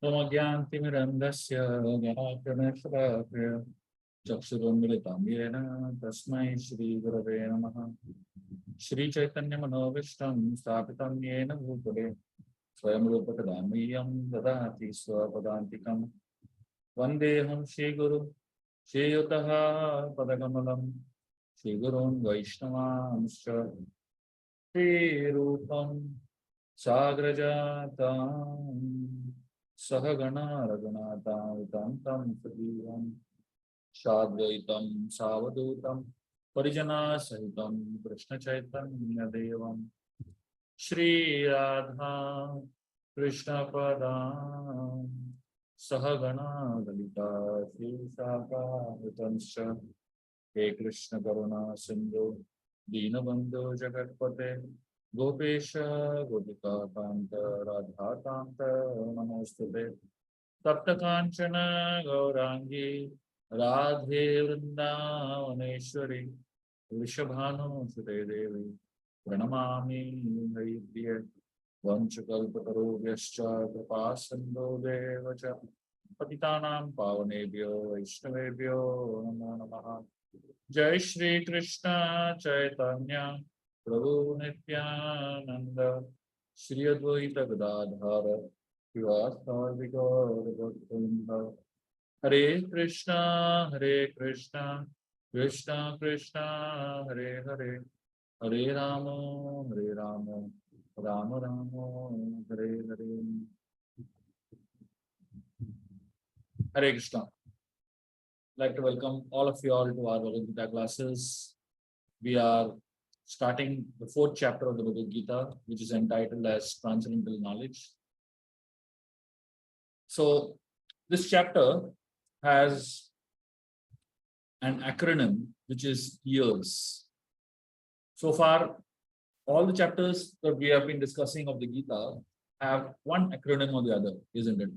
Ramagyantimirandasya Gyanapranashadakya Chakshurunmilitam Yena Tasmai Shri Gurave Namaha Shri Chaitanya Manavishtam Sthapitam Yena Bhutale Swayam Rupakadamiyam Dadati Swapadantikam Vandeham Shri Guru Shri Yutaha Padakamalam Shri Gurun Vaishnavanscha Shri Rupam Sagrajatam Sahagana Raghunatha Tam Sajivam Shadvaitam Savadutam Parijana Sahitam Krishna Chaitanya Devam Shri Radha Krishna Padam Sahagana Dalita Shri Saka He Krishna Karuna Sindhu Dinabandhu Jagatpate Gopesha Gopika Kanta Radha Kanta Namostute Tapta Kanchana Gaurangi Radhe Vrindavaneshwari Vrishabhanu Sute Devi Pranamami Haripriya Vanchakalpatarubhyascha Kripasindho Devacha Patitanam Pavanebhyo Vaishnavebhyo Namo Namaha Jai Shri Krishna Chaitanya Prabhu Nityananda Shri Advaita Gadadhara Srivastava Gaura Bhaktivinoda Hare Krishna Krishna Krishna Hare Hare Hare Rama Rama Rama Hare Hare Hare Krishna. I'd like to welcome all of you all to our Bhagavad Gita classes. We are starting the fourth chapter of the Bhagavad Gita, which is entitled as Transcendental Knowledge. So, this chapter has an acronym which is years. So far, all the chapters that we have been discussing of the Gita have one acronym or the other, isn't it?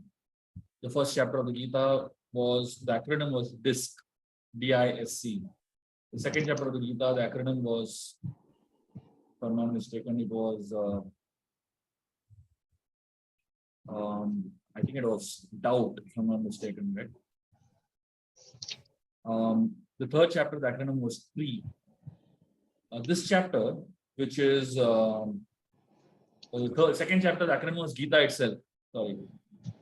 The first chapter of the Gita the acronym was DISC, D-I-S-C. The second chapter of the Gita, the acronym was, if I'm not mistaken, it was, I think it was doubt, if I'm not mistaken, right? The third chapter, the acronym was tree. This chapter, which is the second chapter, the acronym was Gita itself. Sorry.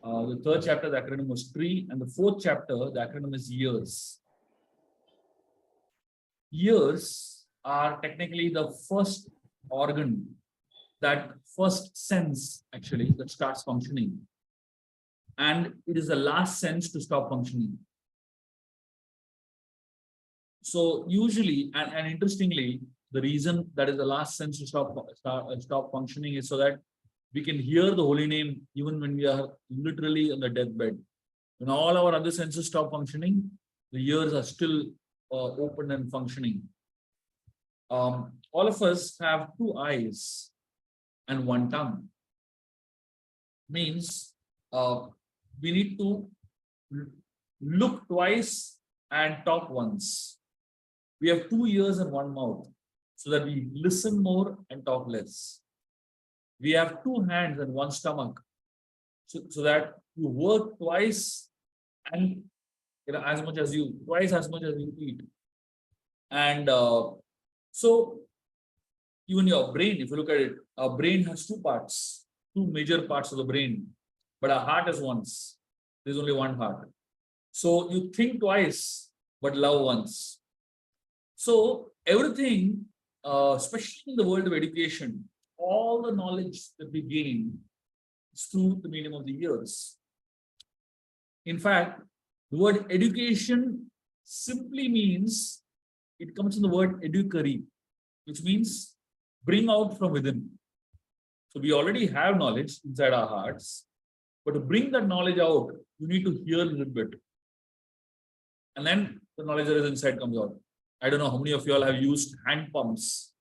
The third chapter, the acronym was tree, and the fourth chapter, the acronym is years. Years are technically the first organ, that first sense actually that starts functioning, and it is the last sense to stop functioning. So usually, and interestingly, the reason that is the last sense to stop functioning is so that we can hear the holy name even when we are literally on the deathbed. When all our other senses stop functioning, the ears are still open and functioning. All of us have two eyes and one tongue. Means we need to look twice and talk once. We have 2 ears and one mouth, so that we listen more and talk less. We have 2 hands and one stomach, so that you work twice and twice as much as you eat. And so even your brain, if you look at it, our brain has 2 parts, 2 major parts of the brain, but our heart is once. There's only one heart. So you think twice, but love once. So everything, especially in the world of education, all the knowledge that we gain is through the medium of the ears. In fact, the word education simply means, it comes from the word educare, which means bring out from within. So we already have knowledge inside our hearts, but to bring that knowledge out, you need to hear a little bit. And then the knowledge that is inside comes out. I don't know how many of you all have used hand pumps.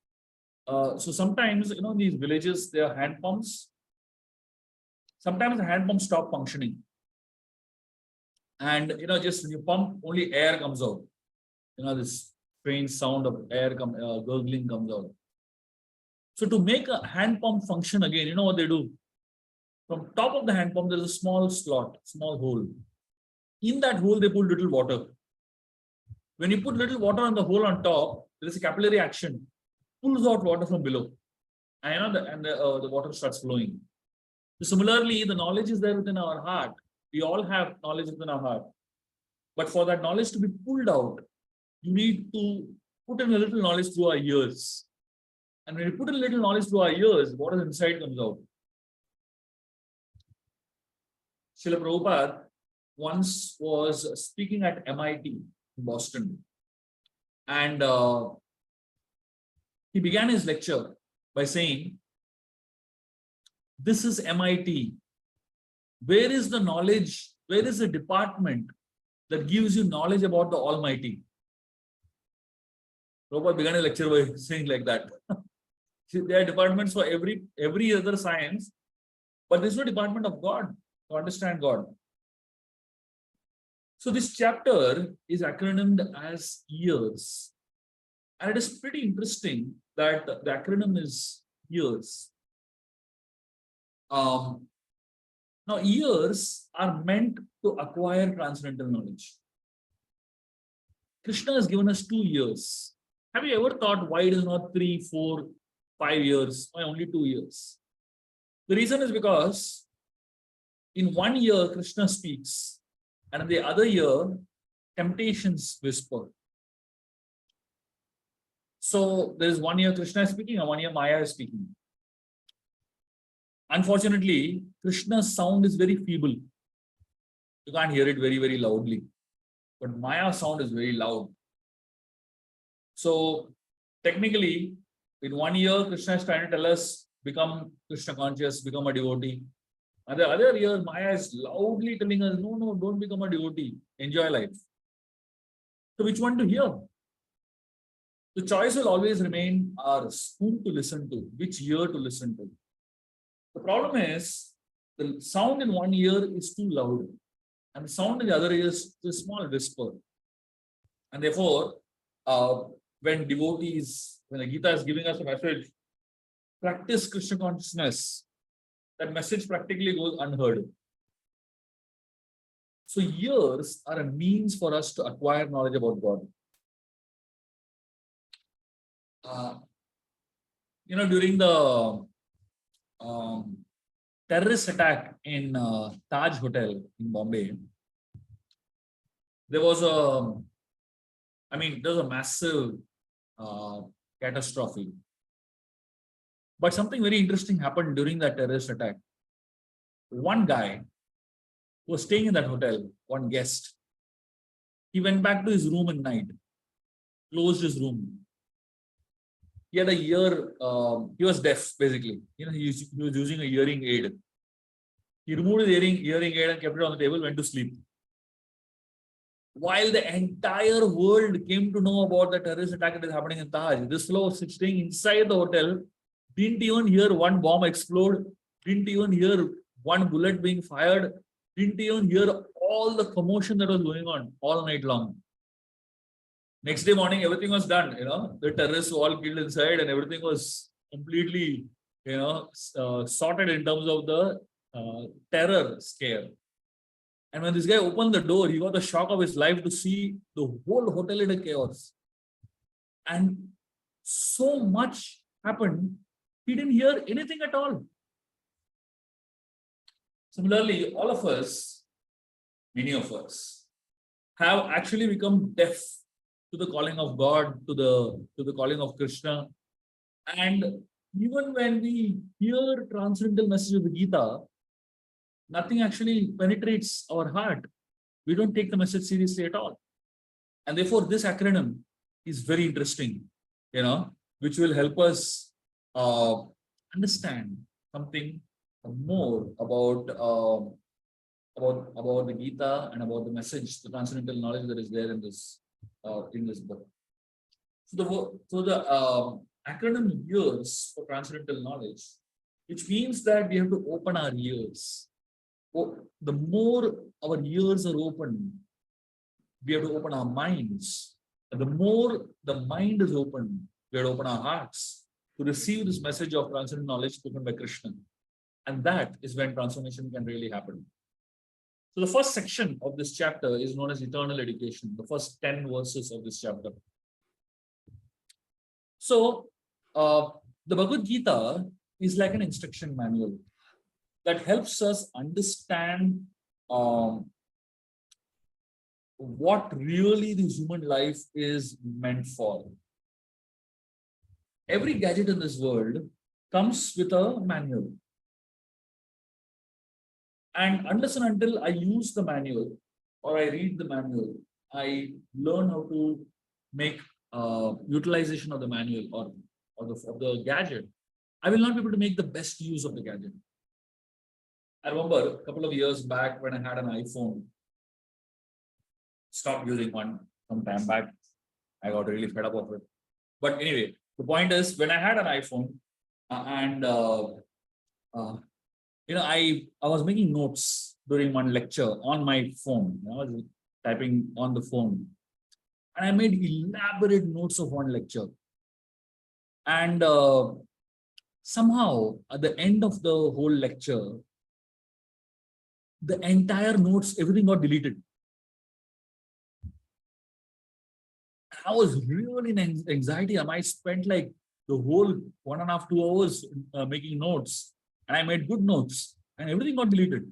So sometimes, in these villages, there are hand pumps. Sometimes the hand pumps stop functioning. And, just when you pump, only air comes out. This strange sound of air gurgling comes out. So to make a hand pump function again, you know what they do? From top of the hand pump, there is a small slot, small hole. In that hole, they put little water. When you put little water on the hole on top, there is a capillary action, pulls out water from below, and the water starts flowing. So similarly, the knowledge is there within our heart. We all have knowledge within our heart, but for that knowledge to be pulled out, you need to put in a little knowledge through our ears. And when you put in a little knowledge through our ears, what is inside comes out. Srila Prabhupada once was speaking at MIT in Boston, and he began his lecture by saying, "This is MIT. Where is the knowledge? Where is the department that gives you knowledge about the Almighty?" Prabhupada began a lecture by saying like that. There are departments for every other science, but there's no department of God to understand God. So this chapter is acronymed as years. And it is pretty interesting that the acronym is years. Now, years are meant to acquire transcendental knowledge. Krishna has given us 2 years. Have you ever thought why it is not 3, 4, 5 years, why only 2 years? The reason is because in 1 year, Krishna speaks, and in the other year, temptations whisper. So there is 1 year Krishna is speaking and 1 year Maya is speaking. Unfortunately, Krishna's sound is very feeble. You can't hear it very, very loudly. But Maya's sound is very loud. So technically, in 1 year, Krishna is trying to tell us, become Krishna conscious, become a devotee. And the other year, Maya is loudly telling us, no, don't become a devotee. Enjoy life. So which one to hear? The choice will always remain ours, whom to listen to, which ear to listen to. The problem is, the sound in 1 ear is too loud, and the sound in the other ear is a small whisper. And therefore, when devotees, when the Gita is giving us a message, practice Krishna consciousness, that message practically goes unheard. So years are a means for us to acquire knowledge about God. During the terrorist attack in Taj Hotel in Bombay, there was a massive catastrophe. But something very interesting happened during that terrorist attack. One guy who was staying in that hotel, one guest, he went back to his room at night, closed his room. He had a ear, he was deaf basically. He was using a hearing aid. He removed his hearing aid and kept it on the table, went to sleep. While the entire world came to know about the terrorist attack that is happening in Taj, this fellow was staying inside the hotel, didn't even hear one bomb explode, didn't even hear one bullet being fired, didn't even hear all the commotion that was going on all night long. Next day morning, everything was done. The terrorists were all killed inside, and everything was completely, sorted in terms of the terror scare. And when this guy opened the door, he got the shock of his life to see the whole hotel in a chaos. And so much happened, he didn't hear anything at all. Similarly, all of us, many of us, have actually become deaf to the calling of God, to the calling of Krishna. And even when we hear transcendental message of the Gita, nothing actually penetrates our heart. We don't take the message seriously at all. And therefore, this acronym is very interesting, which will help us understand something more about the Gita and about the message, the transcendental knowledge that is there in this book. So the acronym years for transcendental knowledge, which means that we have to open our ears. The more our ears are open, we have to open our minds. And the more the mind is open, we have to open our hearts to receive this message of transcendental knowledge spoken by Krishna. And that is when transformation can really happen. So the first section of this chapter is known as eternal education, the first 10 verses of this chapter. So the Bhagavad Gita is like an instruction manual that helps us understand what really the human life is meant for. Every gadget in this world comes with a manual. And unless and until I use the manual or I read the manual, I learn how to make utilization of the manual of the gadget, I will not be able to make the best use of the gadget. I remember a couple of years back when I had an iPhone, stopped using one some time back. I got really fed up of it. But anyway, the point is, when I had an iPhone and I was making notes during one lecture on my phone. I was typing on the phone, and I made elaborate notes of one lecture. And somehow, at the end of the whole lecture, the entire notes, everything got deleted. I was really in anxiety. I spent like the whole 1.5 to 2 hours making notes, and I made good notes, and everything got deleted.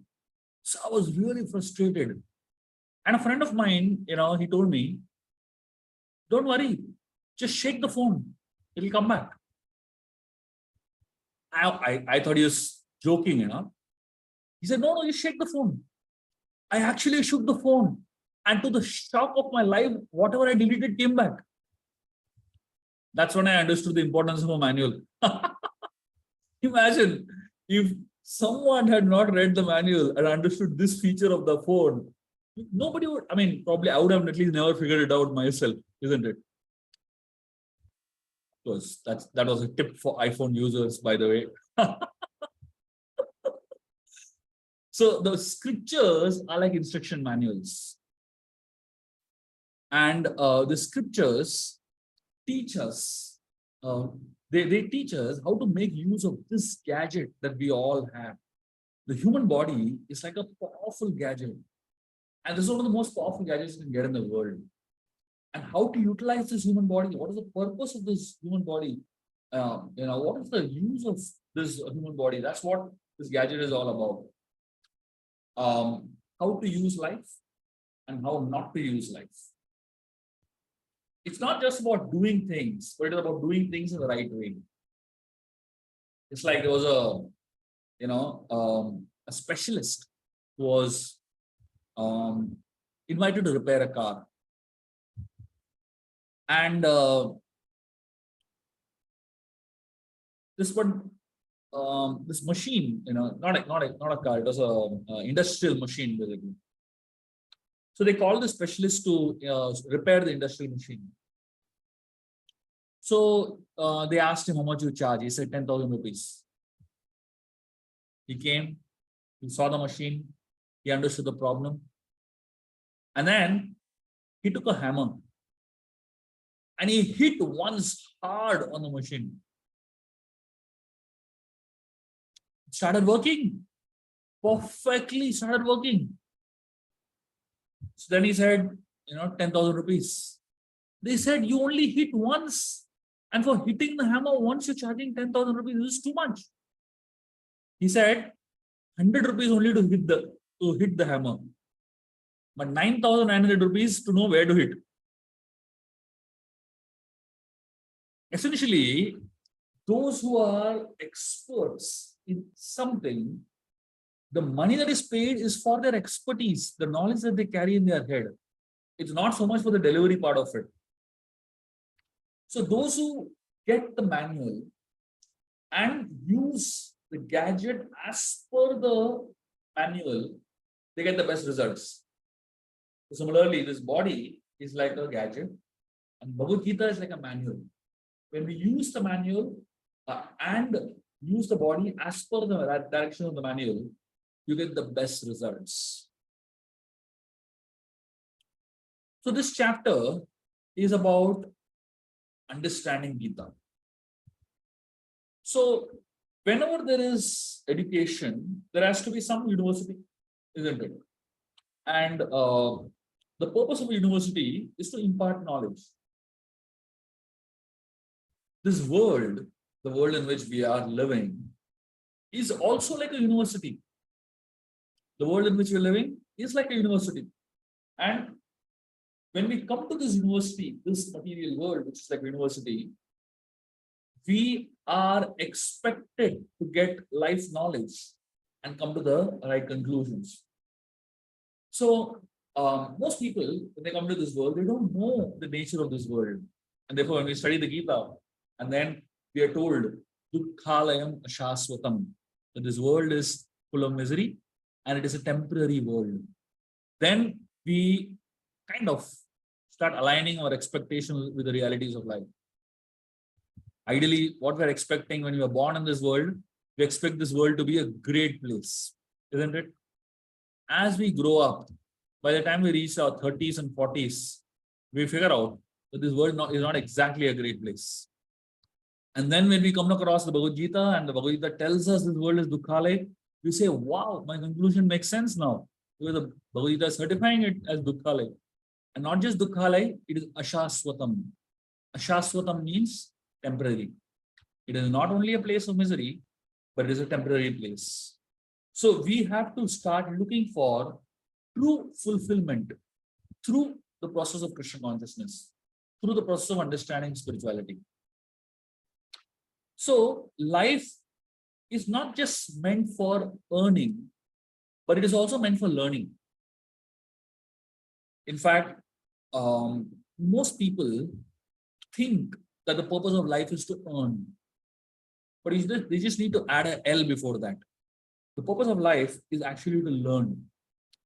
So I was really frustrated. And a friend of mine, he told me, "Don't worry, just shake the phone; it'll come back." I thought he was joking, He said, "No, just shake the phone." I actually shook the phone, and to the shock of my life, whatever I deleted came back. That's when I understood the importance of a manual. Imagine if someone had not read the manual and understood this feature of the phone, nobody would, probably I would have at least never figured it out myself, isn't it? Because that was a tip for iPhone users, by the way. So the scriptures are like instruction manuals. And the scriptures teach us, they teach us how to make use of this gadget that we all have. The human body is like a powerful gadget. And this is one of the most powerful gadgets you can get in the world. And how to utilize this human body? What is the purpose of this human body? What is the use of this human body? That's what this gadget is all about. How to use life and how not to use life. It's not just about doing things, but it's about doing things in the right way. It's like there was a specialist who was invited to repair a car. And this machine, not a car, it was a industrial machine basically. So they called the specialist to repair the industrial machine. So they asked him how much you charge. He said 10,000 rupees. He came, he saw the machine, he understood the problem, and then he took a hammer and he hit once hard on the machine. It started working. Perfectly started working. So then he said, 10,000 rupees. They said, you only hit once. And for hitting the hammer once, you're charging 10,000 rupees. This is too much. He said, 100 rupees only to hit the hammer. But 9,900 rupees to know where to hit. Essentially, those who are experts in something, the money that is paid is for their expertise, the knowledge that they carry in their head. It's not so much for the delivery part of it. So those who get the manual and use the gadget as per the manual, they get the best results. So similarly, this body is like a gadget and Bhagavad Gita is like a manual. When we use the manual and use the body as per the direction of the manual, you get the best results. So this chapter is about understanding Gita. So whenever there is education, there has to be some university, isn't it? And the purpose of a university is to impart knowledge. This world, the world in which we are living, is also like a university. The world in which we're living is like a university. And when we come to this university, this material world, which is like a university, we are expected to get life knowledge and come to the right conclusions. So, most people, when they come to this world, they don't know the nature of this world. And therefore, when we study the Gita, and then we are told, Dukkhalayam Ashaswatam, that this world is full of misery and it is a temporary world. Then we kind of start aligning our expectations with the realities of life. Ideally, what we're expecting when we are born in this world, we expect this world to be a great place, isn't it? As we grow up, by the time we reach our 30s and 40s, we figure out that this world is not exactly a great place. And then when we come across the Bhagavad Gita and the Bhagavad Gita tells us this world is Dukkhalay, we say, wow, my conclusion makes sense now. Because the Bhagavad Gita is certifying it as Dukkhalay. And not just Dukkhalay, it is Ashaswatam. Ashaswatam means temporary. It is not only a place of misery, but it is a temporary place. So we have to start looking for true fulfillment through the process of Krishna consciousness, through the process of understanding spirituality. So life is not just meant for earning, but it is also meant for learning. In fact, most people think that the purpose of life is to earn, but they just need to add an L before that. The purpose of life is actually to learn,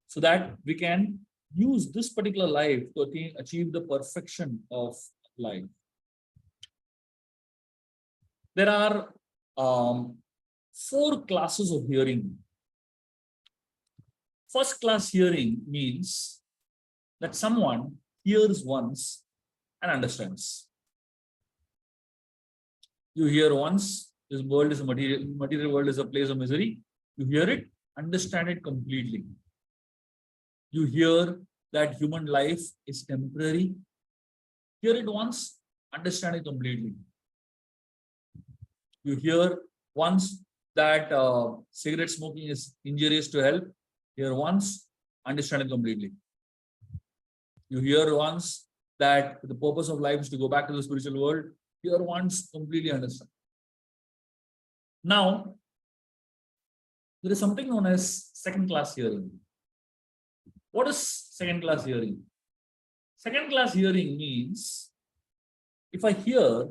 so that we can use this particular life to achieve the perfection of life. There are 4 classes of hearing. First class hearing means that someone hears once and understands. You hear once, this world is a material world is a place of misery. You hear it, understand it completely. You hear that human life is temporary. Hear it once, understand it completely. You hear once that cigarette smoking is injurious to health. Hear once, understand it completely. You hear once that the purpose of life is to go back to the spiritual world. Hear once, completely understand. Now, there is something known as second class hearing. What is second class hearing? Second class hearing means if I hear,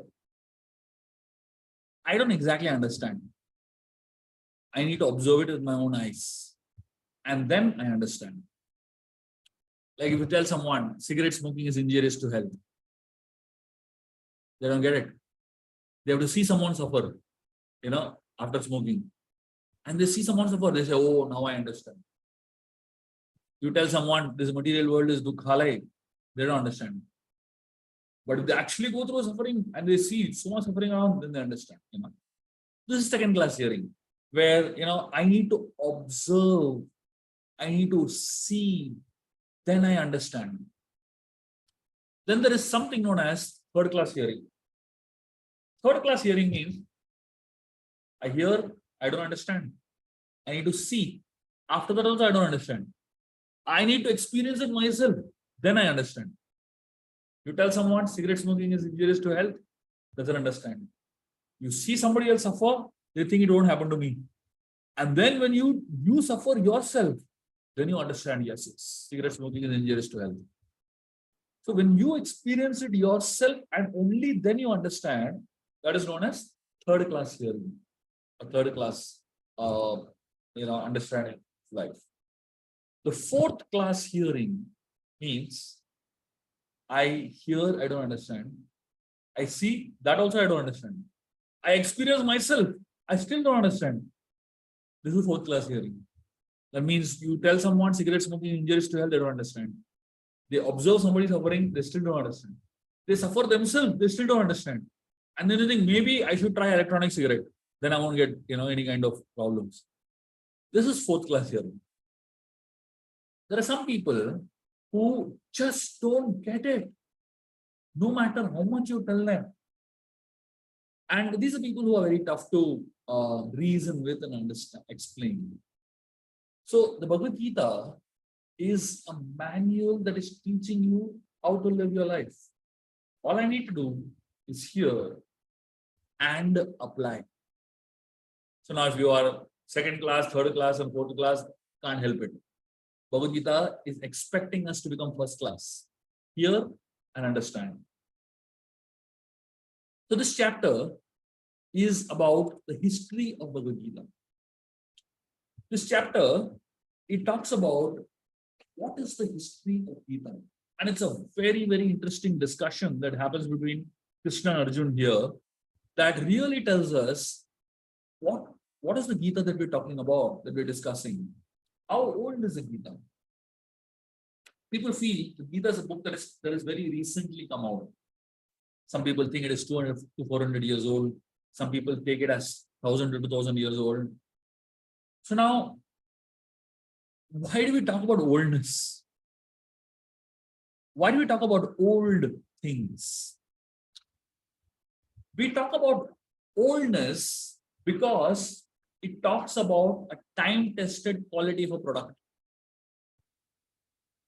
I don't exactly understand. I need to observe it with my own eyes. And then I understand. Like if you tell someone cigarette smoking is injurious to health, they don't get it. They have to see someone suffer, after smoking. And they see someone suffer, they say, oh, now I understand. You tell someone this material world is Dukkhalay, they don't understand. But if they actually go through suffering and they see so much suffering around, then they understand. This is second class hearing, where I need to observe, I need to see, then I understand. Then there is something known as third class hearing. Third class hearing means I hear, I don't understand. I need to see. After that also I don't understand. I need to experience it myself. Then I understand. You tell someone cigarette smoking is injurious to health, doesn't understand. You see somebody else suffer, they think it won't happen to me. And then when you suffer yourself, then you understand, yes, cigarette smoking is injurious to health. So when you experience it yourself and only then you understand, that is known as third class hearing, a third class understanding of life. The fourth class hearing means I hear, I don't understand. I see, that also I don't understand. I experience myself, I still don't understand. This is fourth class hearing. That means you tell someone cigarette smoking is injurious to health, they don't understand. They observe somebody suffering, they still don't understand. They suffer themselves, they still don't understand. And then they think maybe I should try electronic cigarette. then I won't get any kind of problems. This is fourth class here. There are some people who just don't get it, no matter how much you tell them. And these are people who are very tough to reason with and understand, explain. So the Bhagavad Gita is a manual that is teaching you how to live your life. All I need to do is hear and apply. So now if you are second class, third class, and fourth class, can't help it. Bhagavad Gita is expecting us to become first class. Hear and understand. So this chapter is about the history of Bhagavad Gita. This chapter, it talks about what is the history of Gita. And it's a very, very interesting discussion that happens between Krishna and Arjuna here that really tells us what is the Gita that we're talking about, that we're discussing. How old is the Gita? People feel the Gita is a book that is very recently come out. Some people think it is 200 to 400 years old. Some people take it as 1,000 to 2,000 years old. So now, why do we talk about oldness? Why do we talk about old things? We talk about oldness because it talks about a time-tested quality of a product.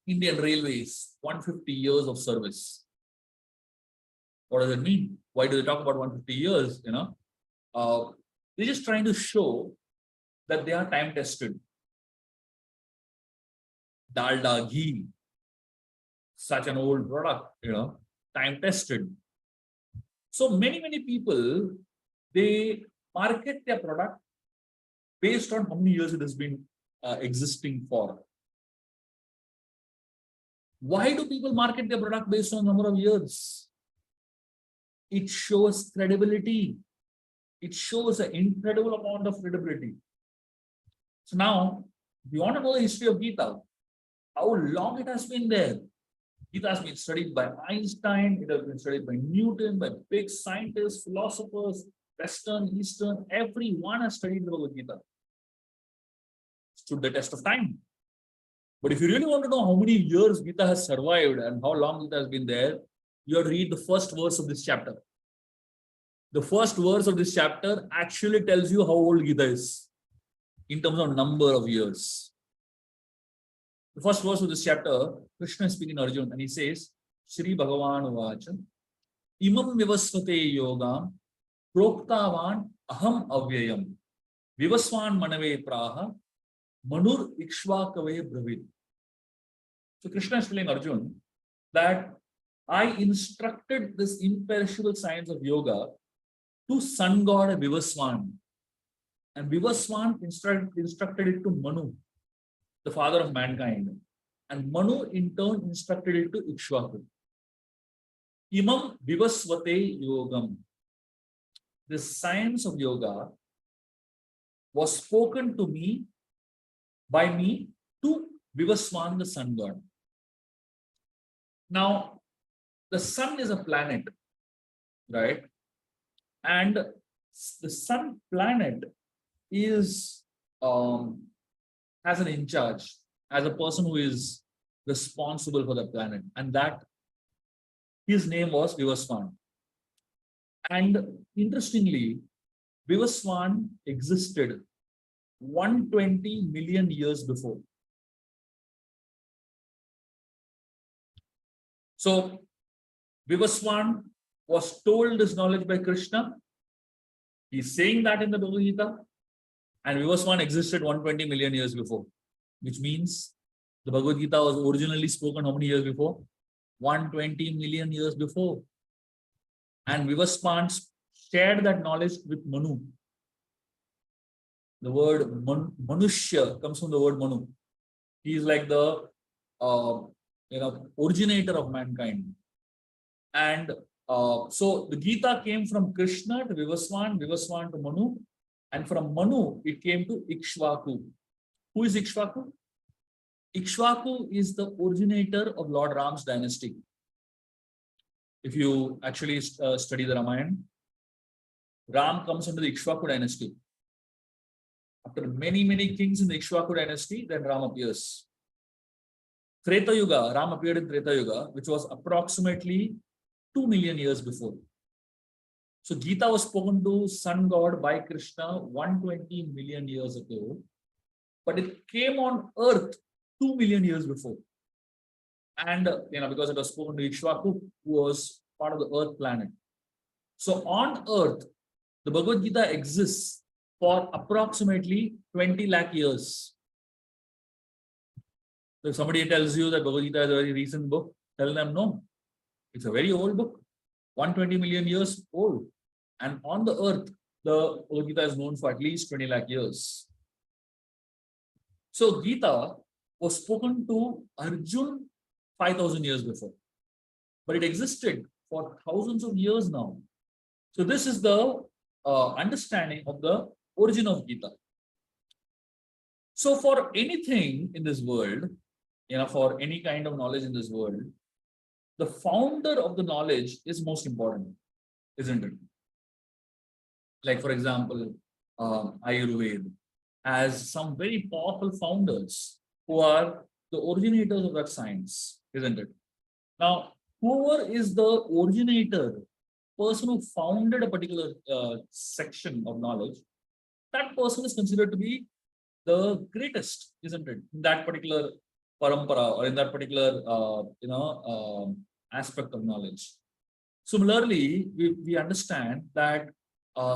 Indian Railways, 150 years of service. What does it mean? Why do they talk about 150 years? They're just trying to show that they are time-tested. Dalda ghee, such an old product, time-tested. So many people, they market their product based on how many years it has been existing for. Why do people market their product based on number of years? It shows credibility. It shows an incredible amount of credibility. So now, if you want to know the history of Gita, how long it has been there. Gita has been studied by Einstein, it has been studied by Newton, by big scientists, philosophers, Western, Eastern, everyone has studied the Bhagavad Gita. Stood the test of time. But if you really want to know how many years Gita has survived and how long Gita has been there, you have to read the first verse of this chapter. The first verse of this chapter actually tells you how old Gita is in terms of number of years. The first verse of this chapter, Krishna is speaking to Arjuna and he says, Shri Bhagavan Vacha, Imam Vivasvate Yogam, Proktavan Aham Avyayam, Vivaswan Manave Praha, Manur Ikshvakave Bravit. So Krishna is telling Arjuna that I instructed this imperishable science of yoga to sun god Vivaswan. And Vivaswan instructed it to Manu, the father of mankind. And Manu in turn instructed it to Ikshvaku. Imam Vivasvate Yogam. The science of yoga was spoken to me by me to Vivaswan, the sun god. Now, the sun is a planet, right? And the sun planet is has an in charge, as a person who is responsible for the planet, and that his name was Vivaswan. And interestingly, Vivaswan existed 120 million years before. So Vivaswan was told this knowledge by Krishna. He's saying that in the Bhagavad Gita. And Vivaswan existed 120 million years before, which means the Bhagavad Gita was originally spoken how many years before? 120 million years before. And Vivaswan shared that knowledge with Manu. The word Manushya comes from the word Manu. He is like the originator of mankind. And so the Gita came from Krishna to Vivaswan, Vivaswan to Manu, and from Manu it came to Ikshvaku. Who is Ikshvaku? Ikshvaku is the originator of Lord Ram's dynasty. If you actually study the Ramayana, Ram comes under the Ikshvaku dynasty. After many kings in the Ikshvaku dynasty, then Ram appears. Treta Yuga, Ram appeared in Treta Yuga, which was approximately 2 million years before. So Gita was spoken to sun god by Krishna 120 million years ago, but it came on earth 2 million years before. And because it was spoken to Ikshvaku, who was part of the earth planet. So on earth, the Bhagavad Gita exists for approximately 20 lakh years. So if somebody tells you that Bhagavad Gita is a very recent book, tell them no. It's a very old book, 120 million years old. And on the earth, the Bhagavad Gita is known for at least 20 lakh years. So Gita was spoken to Arjun 5,000 years before. But it existed for thousands of years now. So this is the understanding of the origin of Gita. So for anything in this world, for any kind of knowledge in this world, the founder of the knowledge is most important, isn't it? Like, for example, Ayurveda has some very powerful founders who are the originators of that science, isn't it? Now, whoever is the originator, person who founded a particular section of knowledge, that person is considered to be the greatest, isn't it? In that particular parampara or in that particular, aspect of knowledge. Similarly, we understand that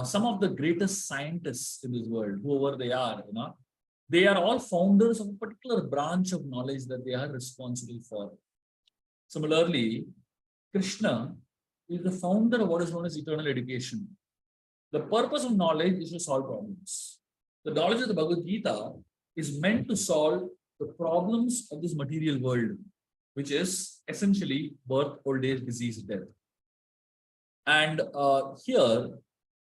some of the greatest scientists in this world, whoever they are, they are all founders of a particular branch of knowledge that they are responsible for. Similarly, Krishna is the founder of what is known as eternal education. The purpose of knowledge is to solve problems. The knowledge of the Bhagavad Gita is meant to solve the problems of this material world, which is essentially birth, old age, disease, death. And here,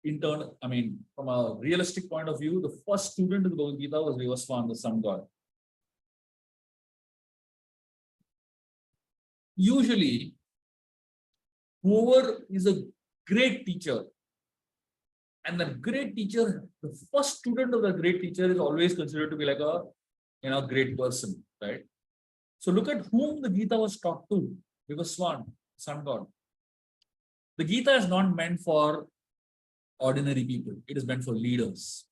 from a realistic point of view, the first student of the Bhagavad Gita was V1-10, the sun god. Usually, whoever is a great teacher, and the great teacher, the first student of the great teacher is always considered to be like a great person, right? So look at whom the Gita was taught to. V1, sun god. The Gita is not meant for ordinary people. It is meant for leaders.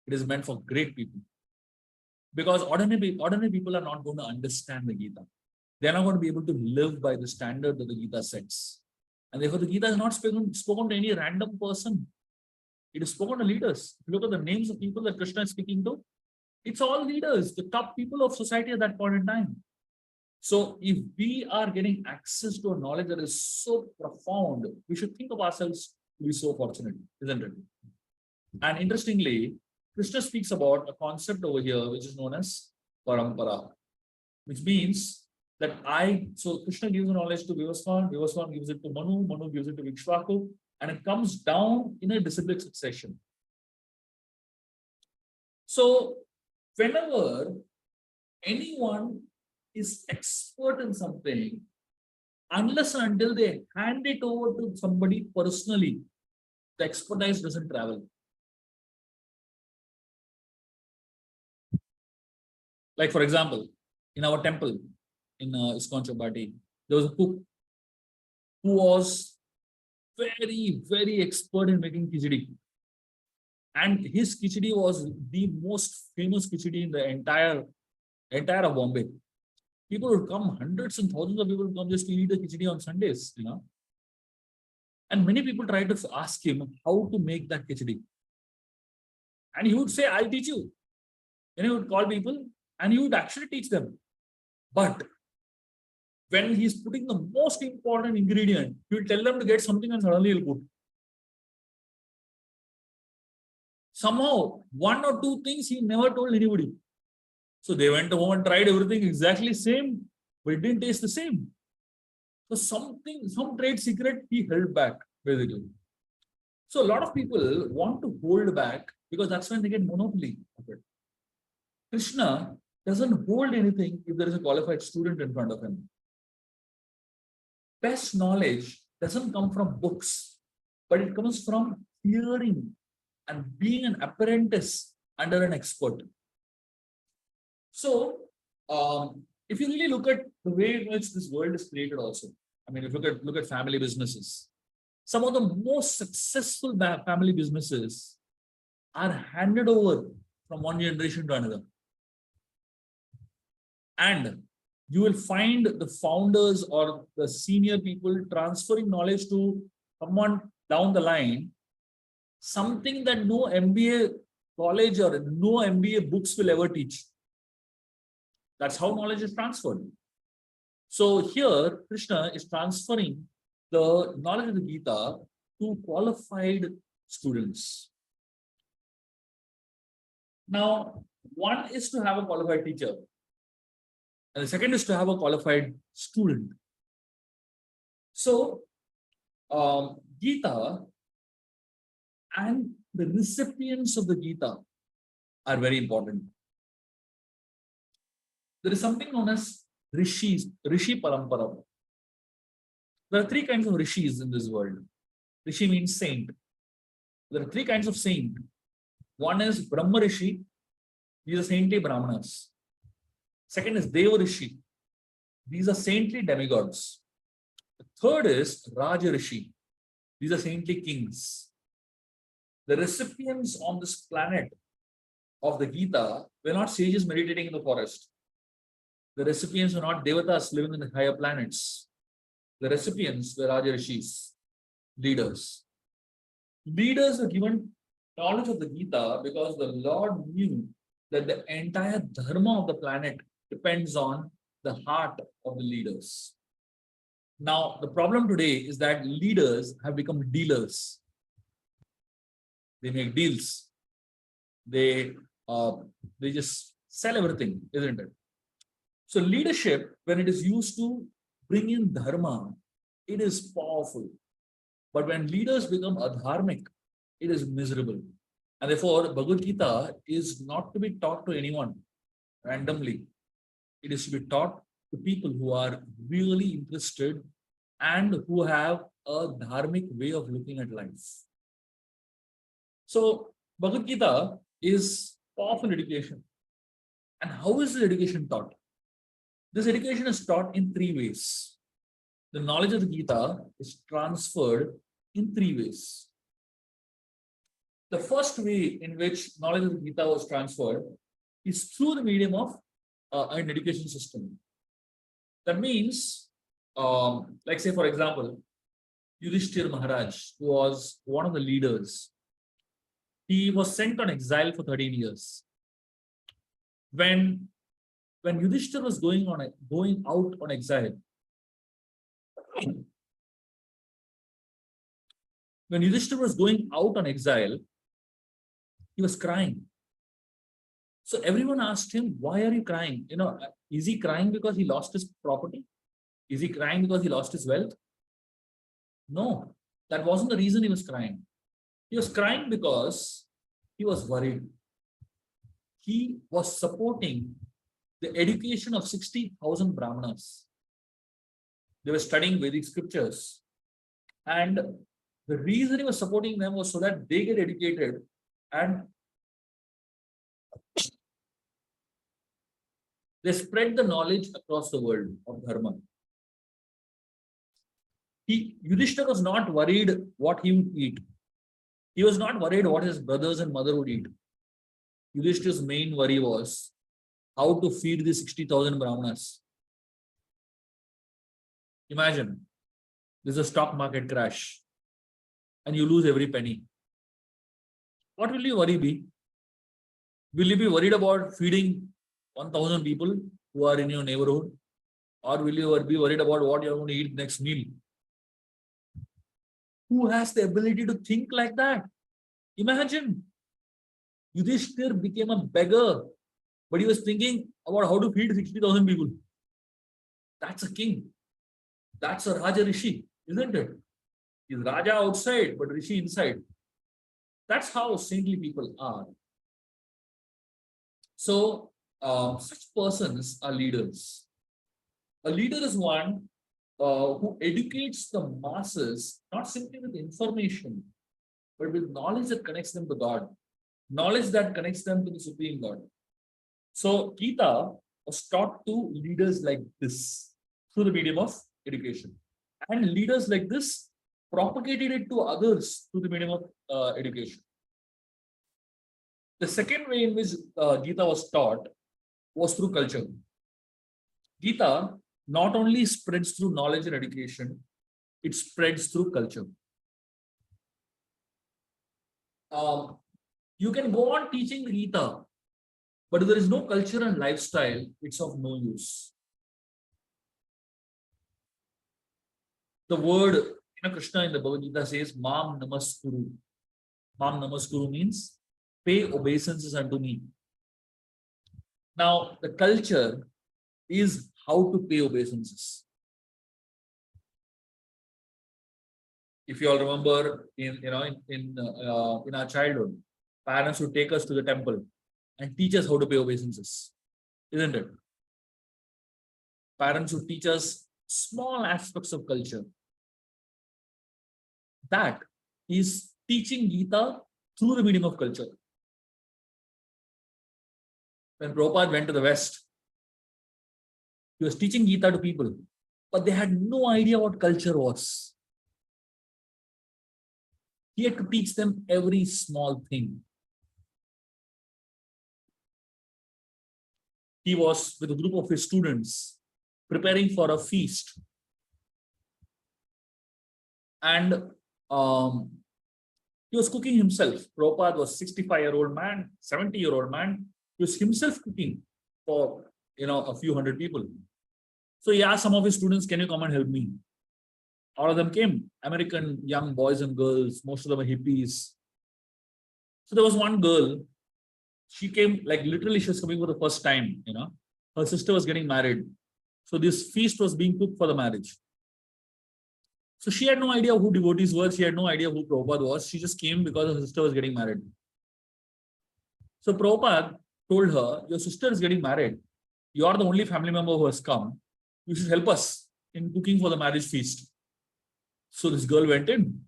It is meant for great people. Because ordinary people are not going to understand the Gita. They are not going to be able to live by the standard that the Gita sets. And therefore, the Gita is not spoken to any random person. It is spoken to leaders. If you look at the names of people that Krishna is speaking to, it's all leaders, the top people of society at that point in time. So if we are getting access to a knowledge that is so profound, we should think of ourselves to be so fortunate, isn't it? And interestingly, Krishna speaks about a concept over here, which is known as parampara, which means that so Krishna gives the knowledge to V1, V1 gives it to Manu, Manu gives it to Ikshvaku, and it comes down in a disciplic succession. So whenever anyone is expert in something, unless and until they hand it over to somebody personally, the expertise doesn't travel. Like, for example, in our temple, in ISKCON Chowpatty, there was a cook who was very, very expert in making khichdi. And his khichdi was the most famous khichdi in the entire of Bombay. People would come, hundreds and thousands of people would come just to eat the khichdi on Sundays, And many people tried to ask him how to make that khichdi. And he would say, I'll teach you. And he would call people and he would actually teach them. But when he's putting the most important ingredient, he will tell them to get something and suddenly he'll put. Somehow, one or two things he never told anybody. So they went home and tried everything exactly same, but it didn't taste the same. So some trade secret he held back, basically. So a lot of people want to hold back because that's when they get monopoly of it. Krishna doesn't hold anything if there is a qualified student in front of him. Best knowledge doesn't come from books, but it comes from hearing and being an apprentice under an expert. So, if you really look at the way in which this world is created, also, I mean, if you look at family businesses, some of the most successful family businesses are handed over from one generation to another. And you will find the founders or the senior people transferring knowledge to someone down the line, something that no MBA college or no MBA books will ever teach. That's how knowledge is transferred. So here, Krishna is transferring the knowledge of the Gita to qualified students. Now, one is to have a qualified teacher, and the second is to have a qualified student. So, Gita and the recipients of the Gita are very important. There is something known as Rishi parampara. There are three kinds of Rishis in this world. Rishi means saint. There are three kinds of saint. One is Brahma Rishi. These are saintly Brahmanas. Second is Deva Rishi. These are saintly demigods. The third is Raja Rishi. These are saintly kings. The recipients on this planet of the Gita were not sages meditating in the forest. The recipients were not devatas living in the higher planets. The recipients were Raja Rishis, leaders. Leaders were given knowledge of the Gita because the Lord knew that the entire dharma of the planet depends on the heart of the leaders. Now, the problem today is that leaders have become dealers. They make deals. They just sell everything, isn't it? So leadership, when it is used to bring in dharma, it is powerful. But when leaders become adharmic, it is miserable. And therefore, Bhagavad Gita is not to be taught to anyone randomly. It is to be taught to people who are really interested and who have a dharmic way of looking at life. So, Bhagavad Gita is powerful education. And how is this education taught? This education is taught in three ways. The knowledge of the Gita is transferred in three ways. The first way in which knowledge of the Gita was transferred is through the medium of an education system. That means, like say for example, Yudhishthir Maharaj, who was one of the leaders, he was sent on exile for 13 years. When Yudhishthir was going out on exile, when Yudhishthir was going out on exile, he was crying. So everyone asked him, why are you crying? Is he crying because he lost his property? Is he crying because he lost his wealth? No, that wasn't the reason he was crying. He was crying because he was worried. He was supporting the education of 60,000 Brahmanas. They were studying Vedic scriptures. And the reason he was supporting them was so that they get educated and they spread the knowledge across the world of Dharma. Yudhishthira was not worried what he would eat. He was not worried what his brothers and mother would eat. Yudhishthira's main worry was how to feed the 60,000 Brahmanas. Imagine, there's a stock market crash and you lose every penny. What will your worry be? Will you be worried about feeding 1,000 people who are in your neighborhood? Or will you be worried about what you're going to eat next meal? Who has the ability to think like that? Imagine, Yudhishthir became a beggar, but he was thinking about how to feed 60,000 people. That's a king. That's a Raja Rishi, isn't it? He's Raja outside, but Rishi inside. That's how saintly people are. So, such persons are leaders. A leader is one who educates the masses, not simply with information, but with knowledge that connects them to God, knowledge that connects them to the Supreme God. So Gita was taught to leaders like this through the medium of education. And leaders like this propagated it to others through the medium of education. The second way in which Gita was taught was through culture. Gita not only spreads through knowledge and education, it spreads through culture. You can go on teaching the Gita, but if there is no culture and lifestyle, it's of no use. The word Krishna in the Bhagavad Gita says, Mam Namaskuru. Mam Namaskuru means pay obeisances unto me. Now, the culture is how to pay obeisances. If you all remember, in our childhood, parents would take us to the temple and teach us how to pay obeisances, isn't it? Parents would teach us small aspects of culture. That is teaching Gita through the medium of culture. When Prabhupada went to the West, he was teaching Gita to people, but they had no idea what culture was. He had to teach them every small thing. He was with a group of his students preparing for a feast. And he was cooking himself. Prabhupada was 65-year-old man, 70-year-old man. He was himself cooking for a few hundred people. So he asked some of his students, can you come and help me? All of them came, American young boys and girls, most of them are hippies. So there was one girl, she came, like literally she was coming for the first time, her sister was getting married. So this feast was being cooked for the marriage. So she had no idea who devotees were, she had no idea who Prabhupada was, she just came because her sister was getting married. So Prabhupada told her, your sister is getting married, you are the only family member who has come, you should help us in cooking for the marriage feast. So this girl went in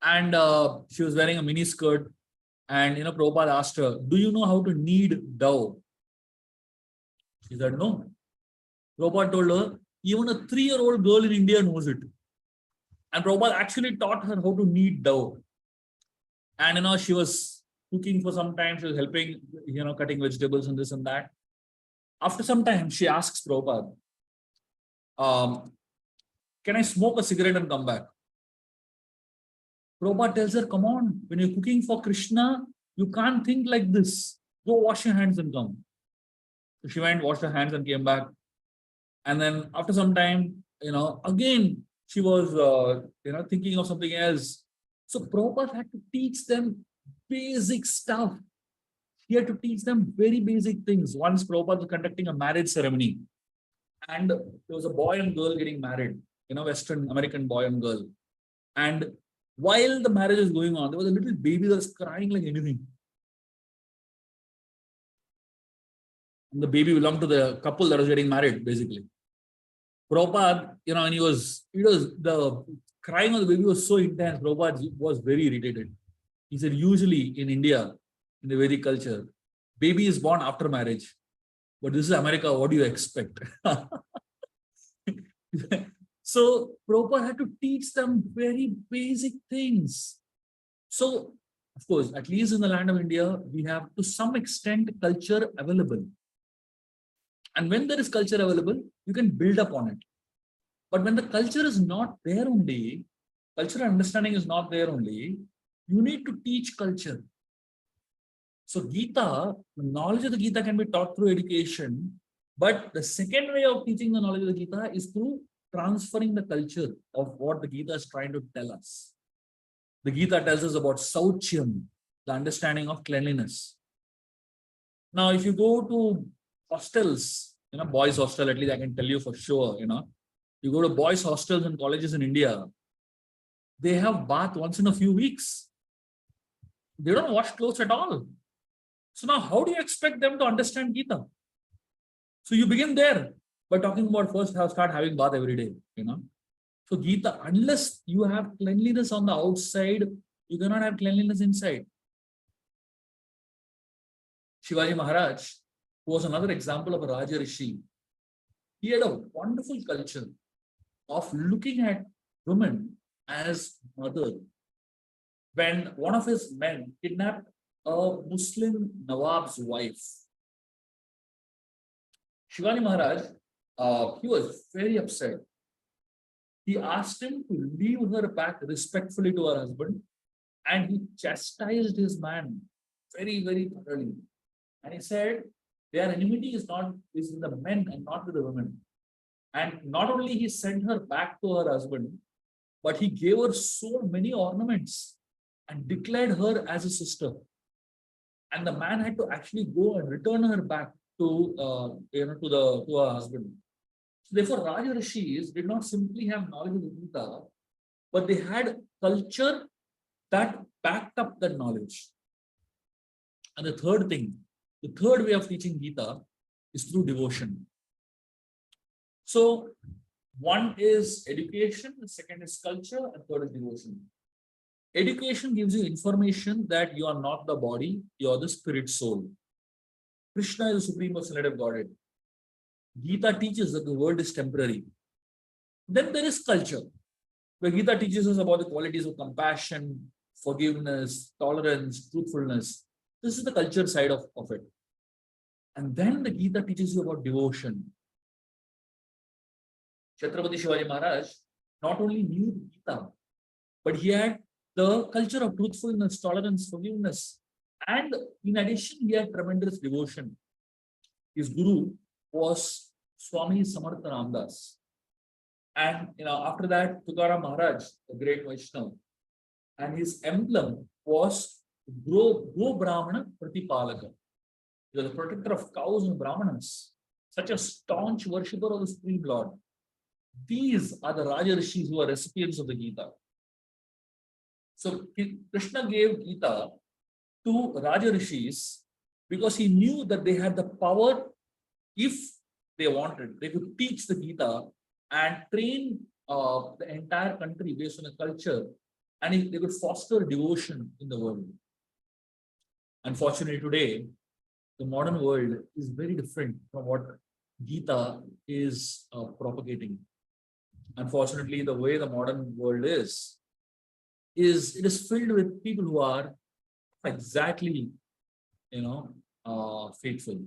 and she was wearing a mini skirt and Prabhupada asked her, do you know how to knead dough? She said no. Prabhupada told her, even a 3-year-old girl in India knows it. And Prabhupada actually taught her how to knead dough. And she was cooking for some time, she was helping, cutting vegetables and this and that. After some time, she asks Prabhupada, can I smoke a cigarette and come back? Prabhupada tells her, come on, when you're cooking for Krishna, you can't think like this. Go wash your hands and come. So she went, washed her hands and came back. And then after some time, again, she was, thinking of something else. So Prabhupada had to teach them basic stuff. He had to teach them very basic things. Once Prabhupada was conducting a marriage ceremony and there was a boy and girl getting married. Western American boy and girl. And while the marriage is going on, there was a little baby that was crying like anything. And the baby belonged to the couple that was getting married, basically. Prabhupada, and the crying of the baby was so intense, Prabhupada was very irritated. He said, usually in India, in the Vedic culture, baby is born after marriage. But this is America, what do you expect? So Prabhupada had to teach them very basic things. So, of course, at least in the land of India, we have to some extent culture available. And when there is culture available, you can build upon it. But when the culture is not there only, cultural understanding is not there only, you need to teach culture. So Gita, the knowledge of the Gita can be taught through education. But the second way of teaching the knowledge of the Gita is through transferring the culture of what the Gita is trying to tell us. The Gita tells us about Sauchyam, the understanding of cleanliness. Now, if you go to hostels, boys' hostel, at least I can tell you for sure, you go to boys' hostels and colleges in India, they have bath once in a few weeks. They don't wash clothes at all. So now how do you expect them to understand Gita? So you begin there by talking about first start having bath every day, So Gita, unless you have cleanliness on the outside, you cannot have cleanliness inside. Shivaji Maharaj, who was another example of a Raja Rishi, he had a wonderful culture of looking at women as mother. When one of his men kidnapped a Muslim Nawab's wife, Shivaji Maharaj, he was very upset. He asked him to leave her back respectfully to her husband, and he chastised his man very, very thoroughly. And he said, their enmity is in the men and not with the women. And not only he sent her back to her husband, but he gave her so many ornaments and declared her as a sister. And the man had to actually go and return her back to to her husband. So therefore, Raja Rishis did not simply have knowledge of the Gita, but they had culture that backed up that knowledge. And the third way of teaching Gita is through devotion. So one is education, the second is culture, and third is devotion. Education gives you information that you are not the body, you are the spirit soul. Krishna is the supreme personality of Godhead. Gita teaches that the world is temporary. Then there is culture, where Gita teaches us about the qualities of compassion, forgiveness, tolerance, truthfulness. This is the culture side of it. And then the Gita teaches you about devotion. Chhatrapati Shivaji Maharaj not only knew Gita, but he had the culture of truthfulness, tolerance, forgiveness. And in addition, he had tremendous devotion. His guru was Swami Samartha Ramdas. And after that, Tukaram Maharaj, the great Vaishnava, and his emblem was Go Brahmana Pratipalaka. He was the protector of cows and Brahmanas, such a staunch worshipper of the Supreme Lord. These are the Raja Rishis who are recipients of the Gita. So Krishna gave Gita to Raja Rishis because he knew that they had the power, if they wanted, they could teach the Gita and train the entire country based on a culture, and they could foster devotion in the world. Unfortunately, today, the modern world is very different from what Gita is propagating. Unfortunately, the way the modern world is it is filled with people who are exactly, faithful.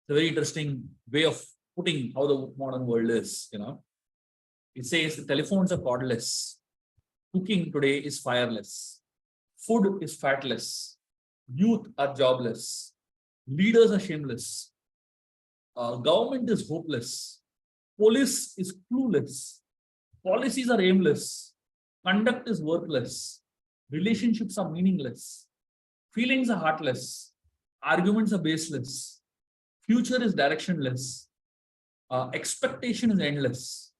It's a very interesting way of putting how the modern world is. It says the telephones are cordless. Cooking today is fireless. Food is fatless. Youth are jobless. Leaders are shameless. Government is hopeless. Police is clueless. Policies are aimless. Conduct is worthless. Relationships are meaningless. Feelings are heartless. Arguments are baseless. Future is directionless. Expectation is endless.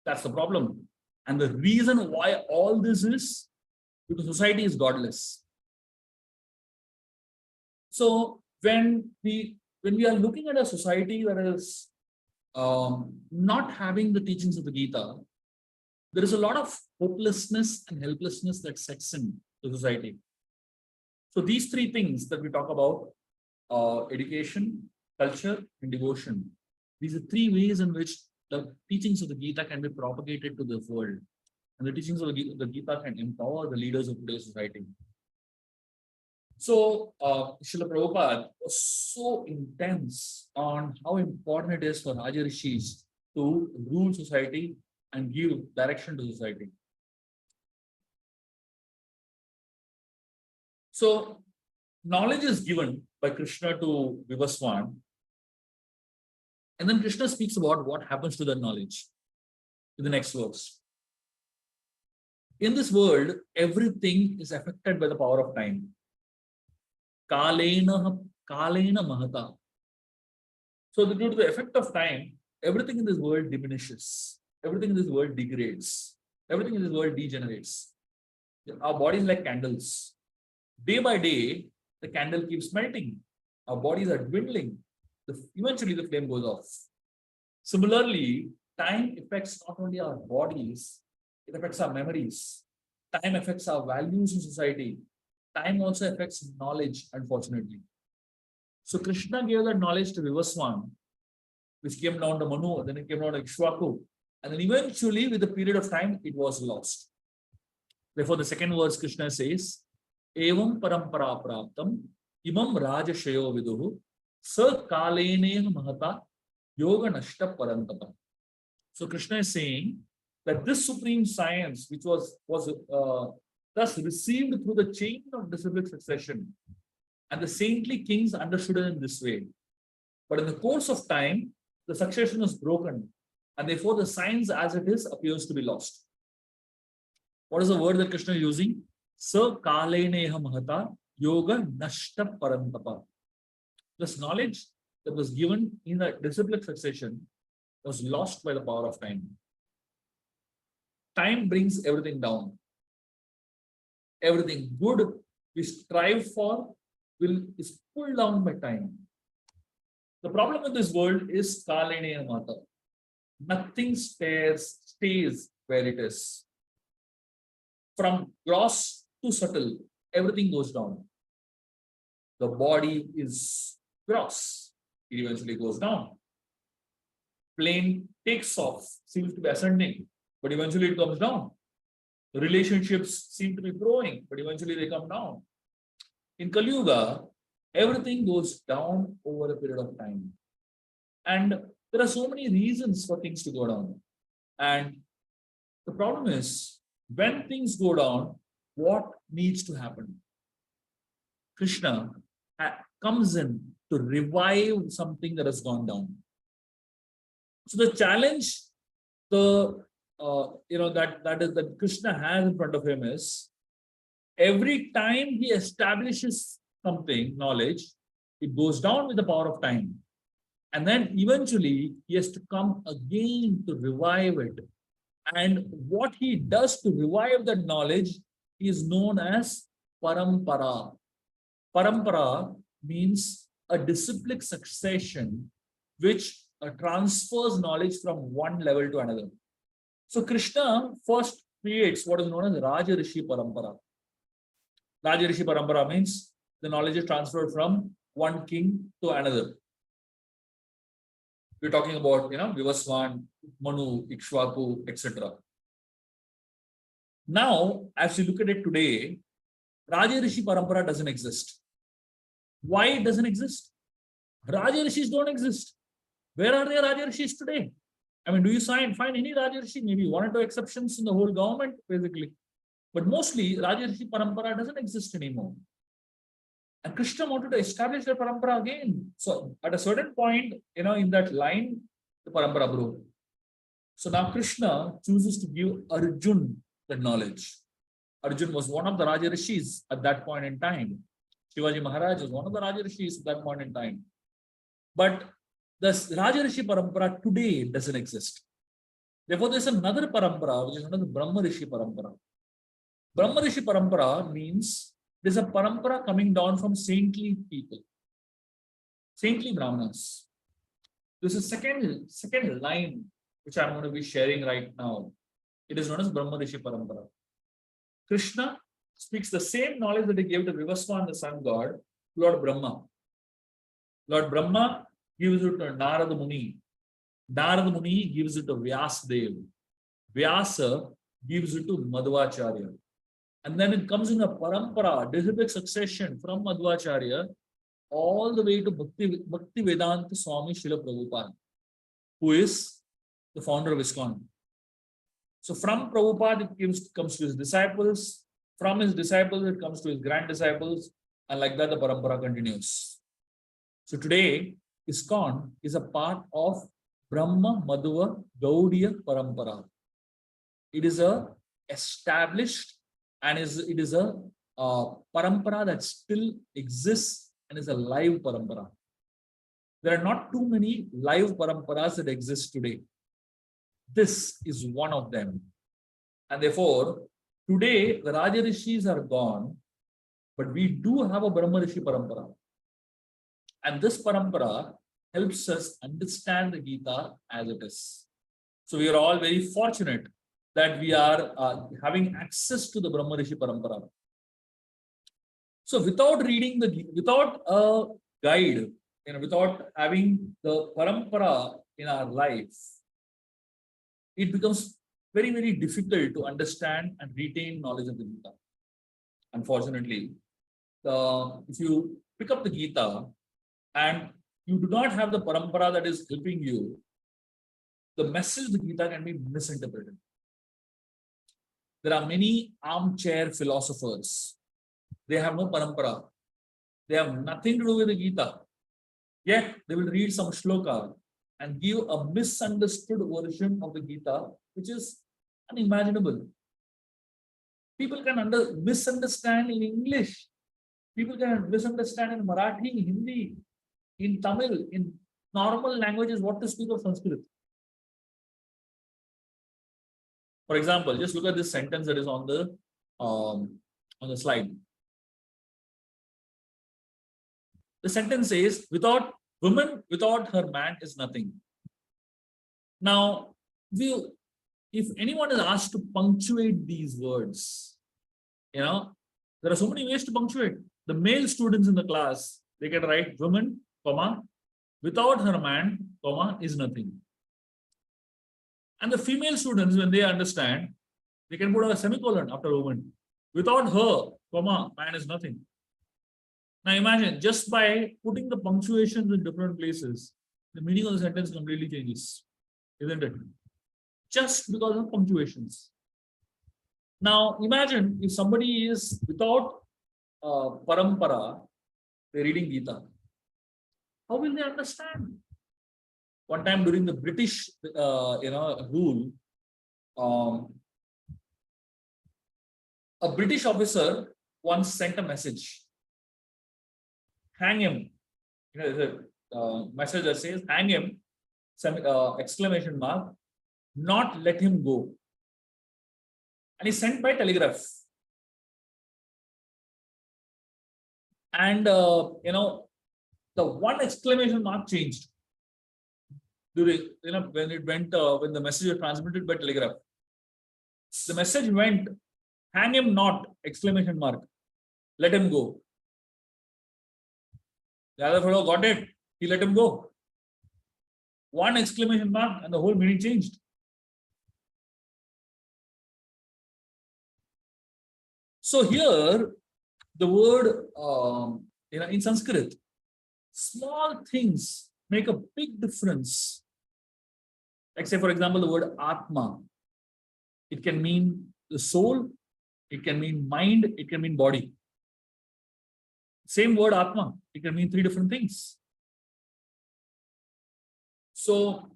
That's the problem. And the reason why all this is because society is godless. So when we are looking at a society that is not having the teachings of the Gita, there is a lot of hopelessness and helplessness that sets in the society. So these three things that we talk about, education, culture, and devotion, these are three ways in which the teachings of the Gita can be propagated to the world. And the teachings of the Gita can empower the leaders of today's society. So Srila Prabhupada was so intense on how important it is for Raja Rishis to rule society and give direction to society. So knowledge is given by Krishna to Vivaswan. And then Krishna speaks about what happens to that knowledge in the next verse. In this world, everything is affected by the power of time. Kalena mahata. So due to the effect of time, everything in this world diminishes. Everything in this world degrades. Everything in this world degenerates. Our bodies like candles. Day by day, the candle keeps melting. Our bodies are dwindling. Eventually, the flame goes off. Similarly, time affects not only our bodies, it affects our memories. Time affects our values in society. Time also affects knowledge, unfortunately. So Krishna gave that knowledge to Vivaswan, which came down to Manu, then it came down to Ikshvaku, and then eventually, with a period of time, it was lost. Therefore, the second verse Krishna says, Evam parampara praptam imam rajashayo viduhu sa kalene mahata yoga nashta parantapa. So Krishna is saying that this supreme science, which was thus received through the chain of disciplic succession, and the saintly kings understood it in this way. But in the course of time, the succession is broken, and therefore the science as it is appears to be lost. What is the word that Krishna is using? Sa kaleneha mahata yoga nashta parantapa. This knowledge that was given in the disciplic succession was lost by the power of time. Time brings everything down. Everything good we strive for is pulled down by time. The problem with this world is kaleneha mahata. Nothing stays where it is. From gross to subtle, everything goes down. The body is gross, it eventually goes down. Plane takes off, seems to be ascending, but eventually it comes down. The relationships seem to be growing, but eventually they come down. In Kali Yuga, everything goes down over a period of time. And there are so many reasons for things to go down. And the problem is, when things go down, what needs to happen? Krishna comes in to revive something that has gone down. So the challenge, that Krishna has in front of him is, every time he establishes something, knowledge, it goes down with the power of time. And then eventually he has to come again to revive it. And what he does to revive that knowledge is known as parampara. Parampara means a disciplic succession which transfers knowledge from one level to another. So Krishna first creates what is known as Raja Rishi Parampara. Raja Rishi Parampara means the knowledge is transferred from one king to another. We're talking about, Vivaswan, Manu, Ikshvaku, etc. Now, as you look at it today, Raja Rishi Parampara doesn't exist. Why it doesn't exist? Raja Rishis don't exist. Where are the Raja Rishis today? I mean, do you find any Raja Rishi? Maybe one or two exceptions in the whole government, basically. But mostly, Raja Rishi Parampara doesn't exist anymore. And Krishna wanted to establish the parampara again. So at a certain point, in that line, the parampara broke. So now Krishna chooses to give Arjun the knowledge. Arjun was one of the Raja Rishis at that point in time. Shivaji Maharaj was one of the Raja Rishis at that point in time. But the Raja Rishi parampara today doesn't exist. Therefore, there's another parampara, which is known as the Brahma Rishi parampara. Brahma Rishi parampara means there's a parampara coming down from saintly people, saintly Brahmanas. This is second line, which I'm going to be sharing right now. It is known as Brahma Rishi parampara. Krishna speaks the same knowledge that he gave to Vivaswan, the sun god, Lord Brahma. Lord Brahma gives it to Narada Muni. Narada Muni gives it to Vyasadeva. Vyasa gives it to Madhvacharya. And then it comes in a parampara, disciplic succession from Madhvacharya all the way to Bhakti Vedanta Swami Srila Prabhupada, who is the founder of ISKCON. So from Prabhupada, it comes to his disciples. From his disciples, it comes to his grand disciples. And like that, the parampara continues. So today, ISKCON is a part of Brahma Madhva Gaudiya Parampara. It is a established and it is a parampara that still exists and is a live parampara. There are not too many live paramparas that exist today. This is one of them. And therefore, today the Raja Rishis are gone, but we do have a Brahma Rishi parampara. And this parampara helps us understand the Gita as it is. So we are all very fortunate that we are having access to the Brahma Rishi Parampara. So without without a guide, without having the Parampara in our life, it becomes very, very difficult to understand and retain knowledge of the Gita. Unfortunately, if you pick up the Gita and you do not have the parampara that is helping you, the message of the Gita can be misinterpreted. There are many armchair philosophers. They have no parampara. They have nothing to do with the Gita. Yet they will read some shloka and give a misunderstood version of the Gita, which is unimaginable. People can misunderstand in English. People can misunderstand in Marathi, Hindi, in Tamil, in normal languages, what to speak of Sanskrit. For example, just look at this sentence that is on the slide. The sentence says, without woman, without her man is nothing. Now, if anyone is asked to punctuate these words, there are so many ways to punctuate. The male students in the class, they can write woman, comma, without her man, comma, is nothing. And the female students, when they understand, they can put a semicolon after woman. Without her, comma, man is nothing. Now imagine, just by putting the punctuations in different places, the meaning of the sentence completely changes, isn't it? Just because of punctuations. Now imagine if somebody is without parampara, they're reading Gita. How will they understand? One time during the British, rule, a British officer once sent a message. Hang him. There's a message that says, hang him, exclamation mark, not let him go. And he sent by telegraph. And, the one exclamation mark changed. During, when it went, when the message was transmitted by telegraph. The message went, hang him not, exclamation mark, let him go. The other fellow got it, he let him go. One exclamation mark and the whole meaning changed. So here, the word, in Sanskrit, small things make a big difference. Like say, for example, the word Atma. It can mean the soul, it can mean mind, it can mean body. Same word Atma, it can mean three different things. So,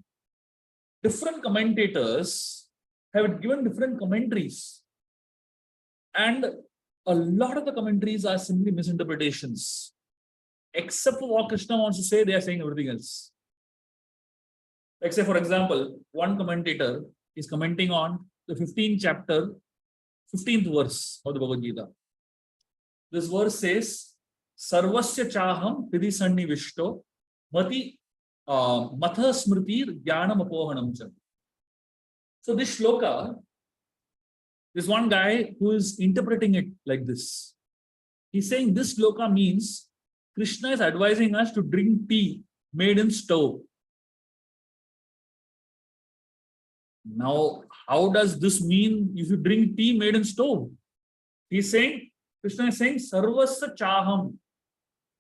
different commentators have given different commentaries. And a lot of the commentaries are simply misinterpretations. Except for what Krishna wants to say, they are saying everything else. Like say, for example, one commentator is commenting on the 15th chapter, 15th verse of the Bhagavad Gita. This verse says, Sarvasya chaham hridhi sannivishto mati matha smritir jnanam apohanam cha. So this shloka, there's one guy who is interpreting it like this. He's saying this shloka means Krishna is advising us to drink tea made in stove. Now, how does this mean if you drink tea made in stove? He's saying, Krishna is saying, Sarvasya chaham.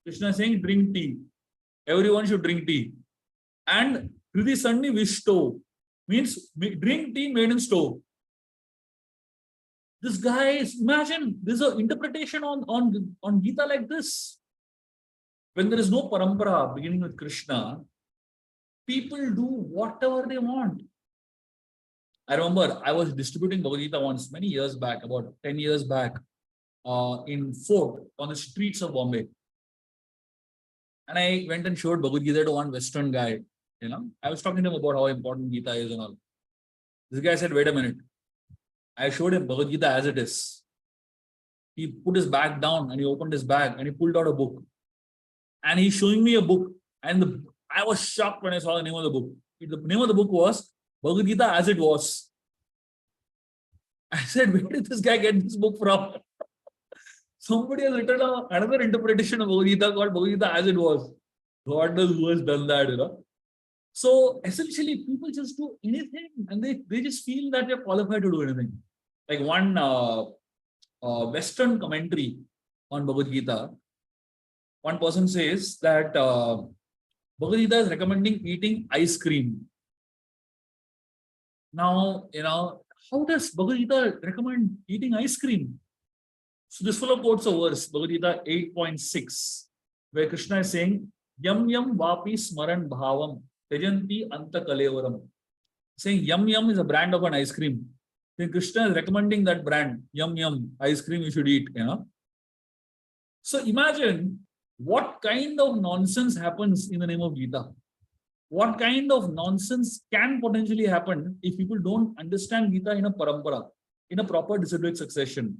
Krishna is saying, drink tea. Everyone should drink tea. And Hridhi Sanni Vishto means drink tea made in stove. This guy is, imagine, there's an interpretation on Gita like this. When there is no parampara beginning with Krishna, people do whatever they want. I remember I was distributing Bhagavad Gita once, many years back, about 10 years back, in Fort, on the streets of Bombay. And I went and showed Bhagavad Gita to one Western guy. I was talking to him about how important Gita is and all. This guy said, wait a minute. I showed him Bhagavad Gita as it is. He put his bag down and he opened his bag and he pulled out a book. And he's showing me a book. And I was shocked when I saw the name of the book. The name of the book was Bhagavad Gita as it was. I said, where did this guy get this book from? Somebody has written another interpretation of Bhagavad Gita called Bhagavad Gita as it was. God knows who has done that, you know. So essentially, people just do anything and they just feel that they're qualified to do anything. Like one Western commentary on Bhagavad Gita, one person says that Bhagavad Gita is recommending eating ice cream. Now, you know, how does Bhagavad Gita recommend eating ice cream? So this full of quotes of verse, Bhagavad Gita 8.6, where Krishna is saying, Yam yam vapi smaran bhavam, tejanti anta kalevaram. Saying yum yum is a brand of an ice cream. Then Krishna is recommending that brand, yum yum, ice cream you should eat, you know. So imagine what kind of nonsense happens in the name of Gita. What kind of nonsense can potentially happen if people don't understand Gita in a parampara, in a proper disciplic succession.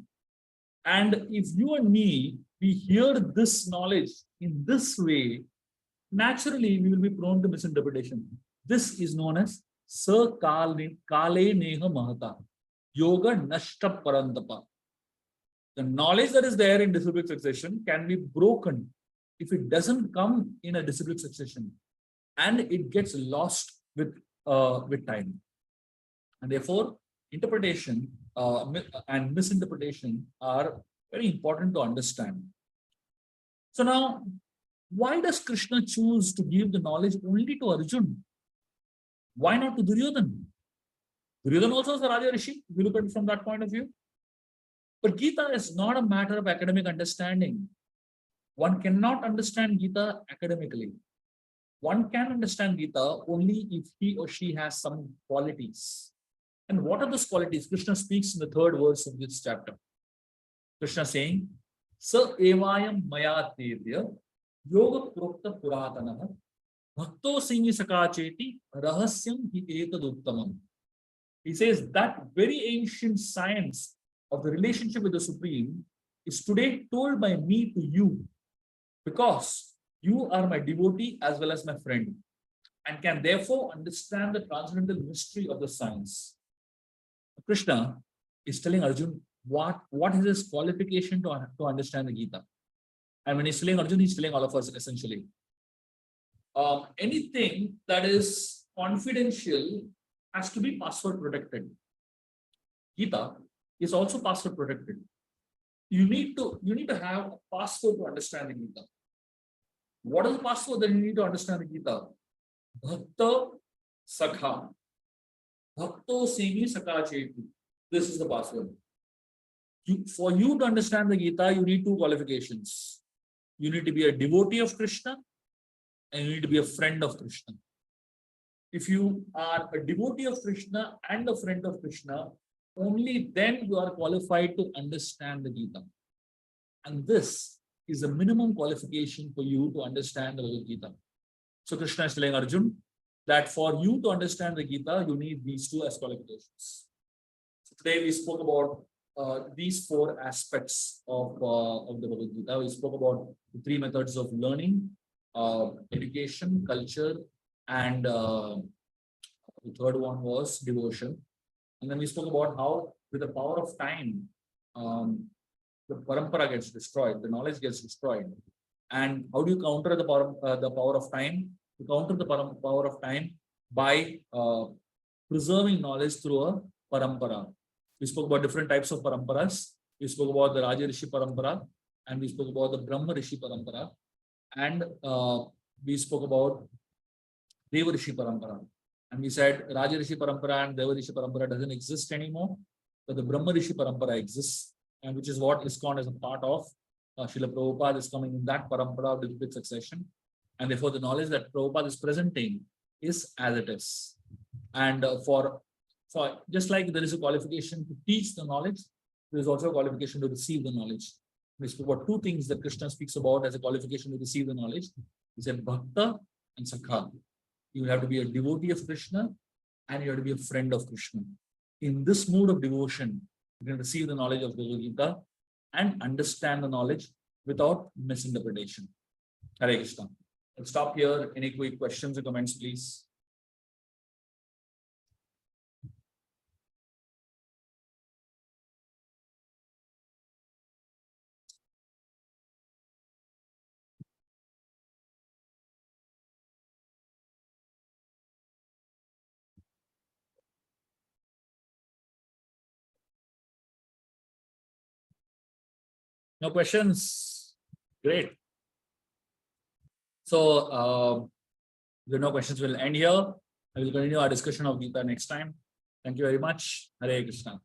And if you and me, we hear this knowledge in this way, naturally we will be prone to misinterpretation. This is known as Kale Neha Mahata, Yoga Nashta Parantapa. The knowledge that is there in disciplic succession can be broken if it doesn't come in a disciplic succession, and it gets lost with time. And therefore, interpretation and misinterpretation are very important to understand. So now, why does Krishna choose to give the knowledge only to Arjun? Why not to Duryodhana? Duryodhana also is a Raja Rishi, if you look at it from that point of view. But Gita is not a matter of academic understanding. One cannot understand Gita academically. One can understand Gita only if he or she has some qualities. And what are those qualities? Krishna speaks in the third verse of this chapter. Krishna saying, Sa evayam maya tevya yoga prokta puratanaha bhakto singi sakacheti rahasyam hi etaduttamam. He says that very ancient science of the relationship with the Supreme is today told by me to you, because you are my devotee as well as my friend, and can therefore understand the transcendental mystery of the science. Krishna is telling Arjun what is his qualification to understand the Gita. And when he's telling Arjun, he's telling all of us essentially. Anything that is confidential has to be password protected. Gita is also password protected. You need to have a password to understand the Gita. What is the password that you need to understand the Gita? Bhakta Sakha. Bhakto Simi Sakacheti. This is the password. For you to understand the Gita, you need two qualifications. You need to be a devotee of Krishna, and you need to be a friend of Krishna. If you are a devotee of Krishna and a friend of Krishna, only then you are qualified to understand the Gita. And this is a minimum qualification for you to understand the Bhagavad Gita. So Krishna is telling Arjun that for you to understand the Gita, you need these two as qualifications. So today we spoke about these four aspects of the Bhagavad Gita. We spoke about the three methods of learning, education, culture, and the third one was devotion. And then we spoke about how, with the power of time, the parampara gets destroyed, the knowledge gets destroyed. And how do you counter the power of time? You counter the power of time by preserving knowledge through a parampara. We spoke about different types of paramparas. We spoke about the Raja Rishi parampara, and we spoke about the Brahma Rishi parampara, and we spoke about Deva Rishi parampara. And we said Raja Rishi parampara and Deva Rishi parampara doesn't exist anymore, but the Brahma Rishi parampara exists, and which is what ISKCON is a part of. Srila Prabhupada is coming in that parampara of disciplic succession, and therefore the knowledge that Prabhupada is presenting is as it is. And for just like there is a qualification to teach the knowledge, there is also a qualification to receive the knowledge. We spoke about two things that Krishna speaks about as a qualification to receive the knowledge. He said Bhakta and Sakha. You have to be a devotee of Krishna, and you have to be a friend of Krishna. In this mood of devotion, you can receive the knowledge of Bhagavad Gita and understand the knowledge without misinterpretation. Hare Krishna. Let's stop here. Any quick questions or comments, please? No questions? Great. So, there are no questions. We'll end here. I will continue our discussion of Gita next time. Thank you very much. Hare Krishna.